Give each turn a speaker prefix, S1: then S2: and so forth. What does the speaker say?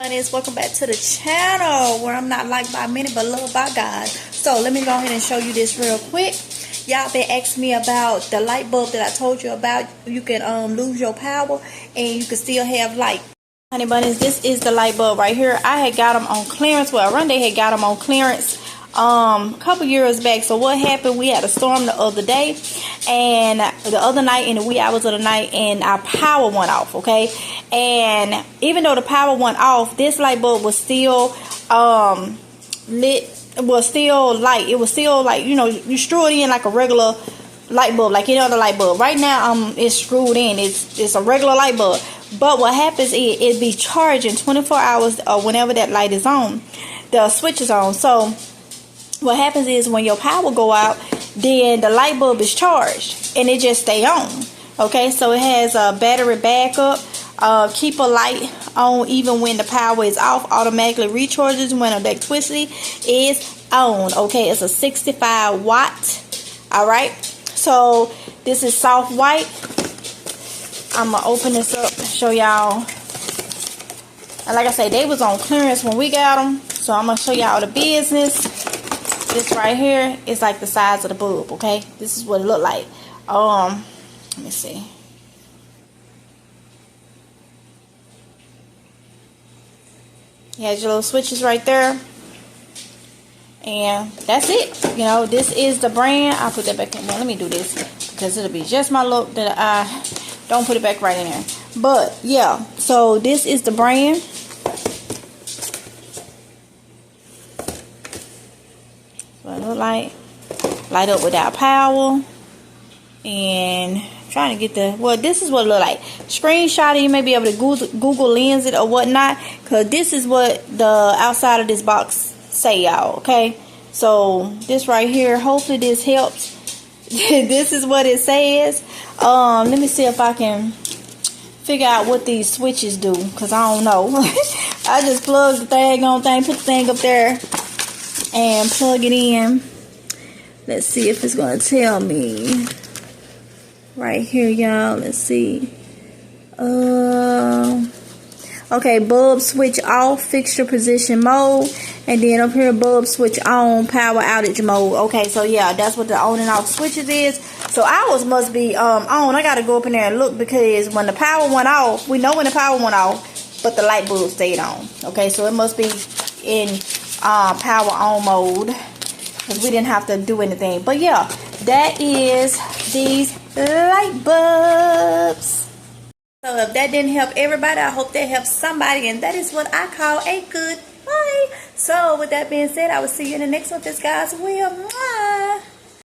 S1: Welcome back to the channel where I'm not liked by many but loved by God. So let me go ahead and show you this real quick. Y'all been asking me about the light bulb that I told you about. You can lose your power and you can still have light. Honey bunnies, this is the light bulb right here. I had got them on clearance. Well, Oronde had got them on clearance a couple years back. So what happened, we had a storm the other day and the other night in the wee hours of the night, and our power went off. Okay, and even though the power went off, this light bulb was still lit. It was still light. It was still like, you know, you screw it in like a regular light bulb, like any other light bulb. Right now it's screwed in. It's a regular light bulb. But what happens is it be charging 24 hours or whenever that light is on, the switch is on. So what happens is when your power go out, then the light bulb is charged and it just stay on. Okay, so it has a battery backup, keep a light on even when the power is off, automatically recharges when electricity is on. Okay, it's a 65 watt. All right, so this is soft white. I'm gonna open this up and show y'all. And like I say, they was on clearance when we got them, so I'm gonna show y'all the business. This right here is like the size of the bulb. Okay, this is what it look like. Let me see. You have your little switches right there, and that's it. You know, this is the brand. I'll put that back in there. Let me do this because it'll be just my look that I don't put it back right in there. But yeah, so this is the brand. So it look like light up without power. And trying to get the, well, this is what it look like. Screenshot it. You may be able to Google lens it or whatnot, because this is what the outside of this box say, y'all. Okay, so this right here, hopefully this helps. This is what it says. Let me see if I can figure out what these switches do, because I don't know. I just plug the thing on thing, put the thing up there and plug it in. Let's see if it's gonna tell me right here, y'all. Let's see. Okay, bulb switch off, fixture position mode, and then up here bulb switch on, power outage mode. Okay, so yeah, that's what the on and off switches is. So ours must be on. I gotta go up in there and look, because when the power went off, we know when the power went off, but the light bulb stayed on. Okay, so it must be in power on mode, because we didn't have to do anything. But yeah, that is these light bulbs. So if that didn't help everybody, I hope that helps somebody, and that is what I call a good buy. So with that being said, I will see you in the next one. This, guys, will. Mwah.